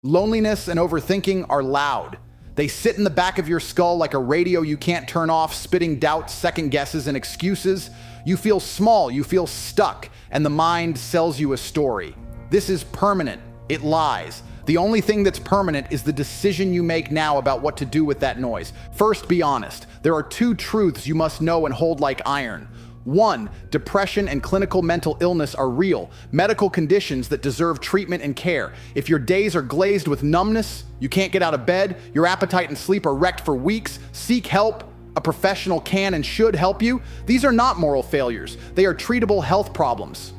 Loneliness and overthinking are loud. They sit in the back of your skull like a radio you can't turn off, spitting doubts, second guesses, and excuses. You feel small, you feel stuck, and the mind sells you a story. This is permanent. It lies. The only thing that's permanent is the decision you make now about what to do with that noise. First, be honest. There are two truths you must know and hold like iron. One, depression and clinical mental illness are real, medical conditions that deserve treatment and care. If your days are glazed with numbness, you can't get out of bed, your appetite and sleep are wrecked for weeks, seek help. A professional can and should help you. These are not moral failures. They are treatable health problems.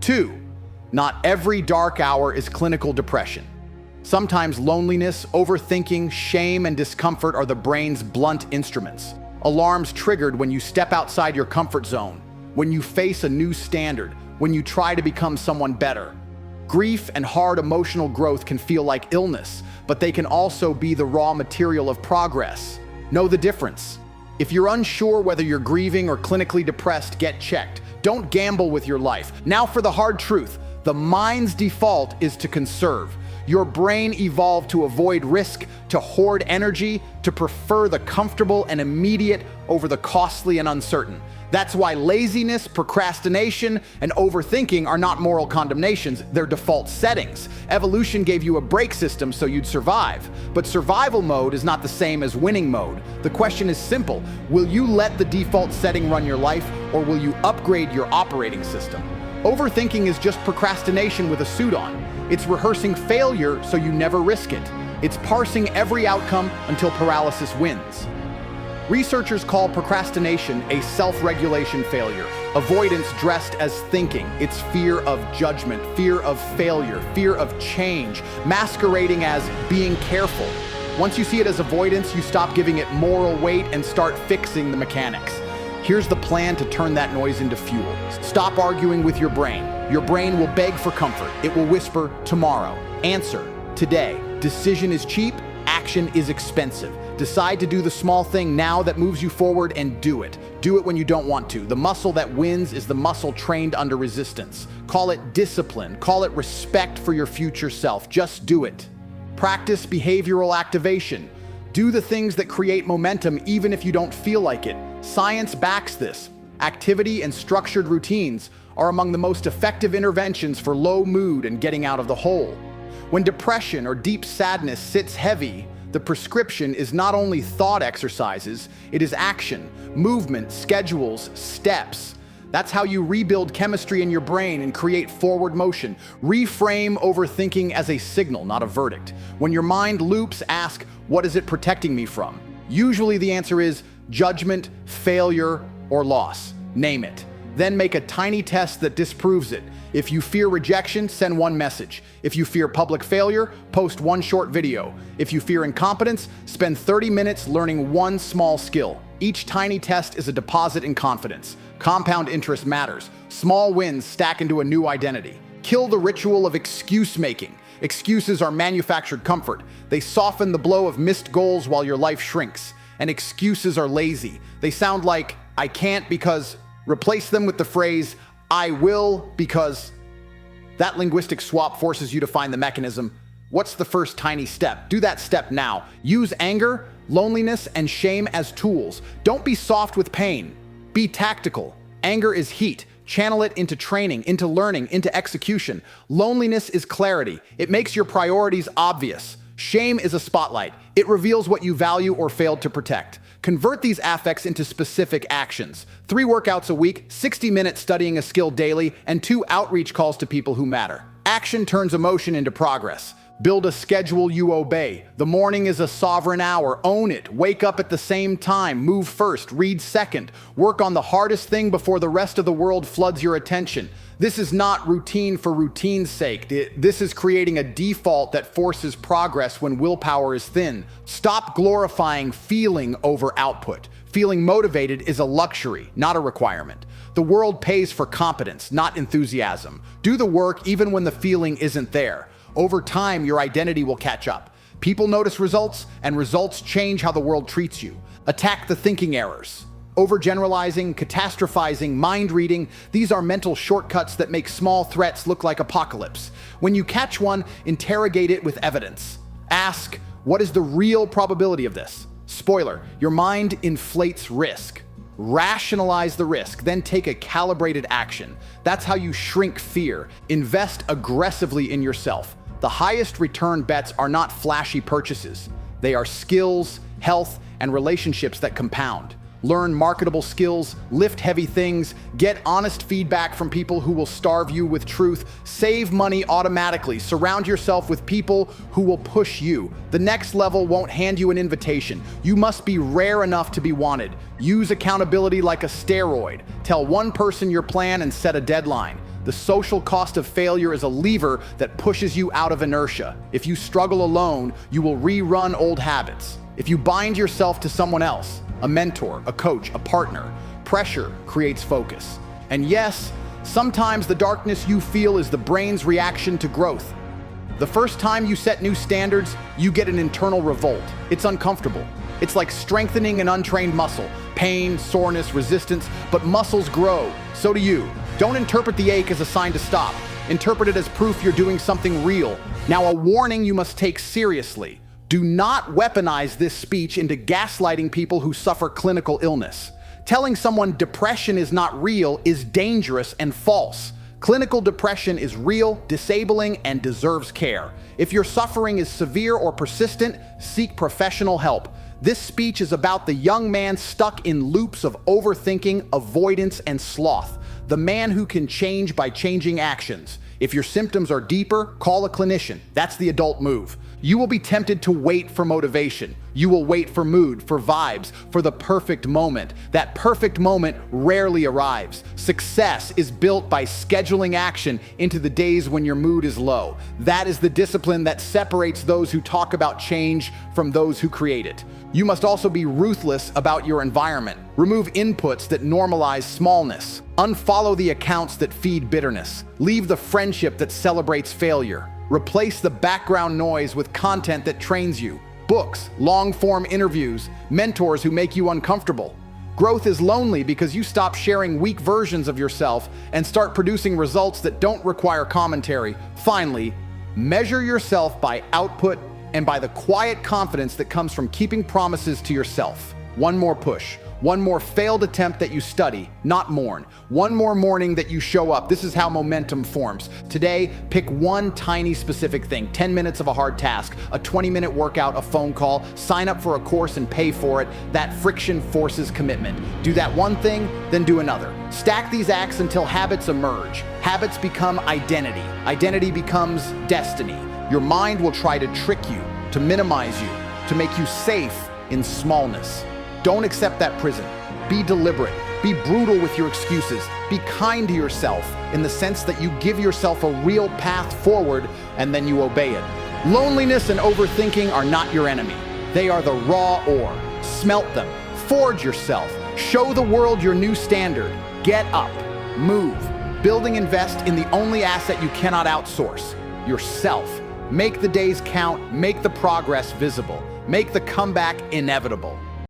Two, not every dark hour is clinical depression. Sometimes loneliness, overthinking, shame, and discomfort are the brain's blunt instruments. Alarms triggered when you step outside your comfort zone, when you face a new standard, when you try to become someone better. Grief and hard emotional growth can feel like illness, but they can also be the raw material of progress. Know the difference. If you're unsure whether you're grieving or clinically depressed, get checked. Don't gamble with your life. Now for the hard truth. The mind's default is to conserve. Your brain evolved to avoid risk, to hoard energy, to prefer the comfortable and immediate over the costly and uncertain. That's why laziness, procrastination, and overthinking are not moral condemnations, they're default settings. Evolution gave you a brake system so you'd survive. But survival mode is not the same as winning mode. The question is simple: will you let the default setting run your life, or will you upgrade your operating system? Overthinking is just procrastination with a suit on. It's rehearsing failure so you never risk it. It's parsing every outcome until paralysis wins. Researchers call procrastination a self-regulation failure. Avoidance dressed as thinking. It's fear of judgment, fear of failure, fear of change, masquerading as being careful. Once you see it as avoidance, you stop giving it moral weight and start fixing the mechanics. Here's the plan to turn that noise into fuel. Stop arguing with your brain. Your brain will beg for comfort. It will whisper, tomorrow. Answer, today. Decision is cheap, action is expensive. Decide to do the small thing now that moves you forward and do it. Do it when you don't want to. The muscle that wins is the muscle trained under resistance. Call it discipline. Call it respect for your future self. Just do it. Practice behavioral activation. Do the things that create momentum even if you don't feel like it. Science backs this. Activity and structured routines are among the most effective interventions for low mood and getting out of the hole. When depression or deep sadness sits heavy, the prescription is not only thought exercises, it is action, movement, schedules, steps. That's how you rebuild chemistry in your brain and create forward motion. Reframe overthinking as a signal, not a verdict. When your mind loops, ask, what is it protecting me from? Usually the answer is judgment, failure, or loss. Name it. Then make a tiny test that disproves it. If you fear rejection, send one message. If you fear public failure, post one short video. If you fear incompetence, spend 30 minutes learning one small skill. Each tiny test is a deposit in confidence. Compound interest matters. Small wins stack into a new identity. Kill the ritual of excuse making. Excuses are manufactured comfort. They soften the blow of missed goals while your life shrinks. And excuses are lazy. They sound like, I can't because. Replace them with the phrase, I will because. That linguistic swap forces you to find the mechanism. What's the first tiny step? Do that step now. Use anger, loneliness, and shame as tools. Don't be soft with pain. Be tactical. Anger is heat. Channel it into training, into learning, into execution. Loneliness is clarity. It makes your priorities obvious. Shame is a spotlight. It reveals what you value or failed to protect. Convert these affects into specific actions. 3 workouts a week, 60 minutes studying a skill daily, and 2 outreach calls to people who matter. Action turns emotion into progress. Build a schedule you obey. The morning is a sovereign hour. Own it. Wake up at the same time. Move first. Read second. Work on the hardest thing before the rest of the world floods your attention. This is not routine for routine's sake. This is creating a default that forces progress when willpower is thin. Stop glorifying feeling over output. Feeling motivated is a luxury, not a requirement. The world pays for competence, not enthusiasm. Do the work even when the feeling isn't there. Over time, your identity will catch up. People notice results, and results change how the world treats you. Attack the thinking errors. Overgeneralizing, catastrophizing, mind reading, these are mental shortcuts that make small threats look like apocalypse. When you catch one, interrogate it with evidence. Ask, what is the real probability of this? Spoiler, your mind inflates risk. Rationalize the risk, then take a calibrated action. That's how you shrink fear. Invest aggressively in yourself. The highest return bets are not flashy purchases. They are skills, health, and relationships that compound. Learn marketable skills, lift heavy things, get honest feedback from people who will starve you with truth, save money automatically, surround yourself with people who will push you. The next level won't hand you an invitation. You must be rare enough to be wanted. Use accountability like a steroid. Tell one person your plan and set a deadline. The social cost of failure is a lever that pushes you out of inertia. If you struggle alone, you will rerun old habits. If you bind yourself to someone else, a mentor, a coach, a partner, pressure creates focus. And yes, sometimes the darkness you feel is the brain's reaction to growth. The first time you set new standards, you get an internal revolt. It's uncomfortable. It's like strengthening an untrained muscle. Pain, soreness, resistance, but muscles grow. So do you. Don't interpret the ache as a sign to stop. Interpret it as proof you're doing something real. Now, a warning you must take seriously. Do not weaponize this speech into gaslighting people who suffer clinical illness. Telling someone depression is not real is dangerous and false. Clinical depression is real, disabling, and deserves care. If your suffering is severe or persistent, seek professional help. This speech is about the young man stuck in loops of overthinking, avoidance, and sloth. The man who can change by changing actions. If your symptoms are deeper, call a clinician. That's the adult move. You will be tempted to wait for motivation. You will wait for mood, for vibes, for the perfect moment. That perfect moment rarely arrives. Success is built by scheduling action into the days when your mood is low. That is the discipline that separates those who talk about change from those who create it. You must also be ruthless about your environment. Remove inputs that normalize smallness. Unfollow the accounts that feed bitterness. Leave the friendship that celebrates failure. Replace the background noise with content that trains you. Books, long-form interviews, mentors who make you uncomfortable. Growth is lonely because you stop sharing weak versions of yourself and start producing results that don't require commentary. Finally, measure yourself by output and by the quiet confidence that comes from keeping promises to yourself. One more push. One more failed attempt that you study, not mourn. One more morning that you show up. This is how momentum forms. Today, pick one tiny specific thing. 10 minutes of a hard task, a 20-minute workout, a phone call, sign up for a course and pay for it. That friction forces commitment. Do that one thing, then do another. Stack these acts until habits emerge. Habits become identity. Identity becomes destiny. Your mind will try to trick you, to minimize you, to make you safe in smallness. Don't accept that prison. Be deliberate. Be brutal with your excuses. Be kind to yourself in the sense that you give yourself a real path forward and then you obey it. Loneliness and overthinking are not your enemy. They are the raw ore. Smelt them. Forge yourself. Show the world your new standard. Get up. Move. Build and invest in the only asset you cannot outsource, yourself. Make the days count. Make the progress visible. Make the comeback inevitable.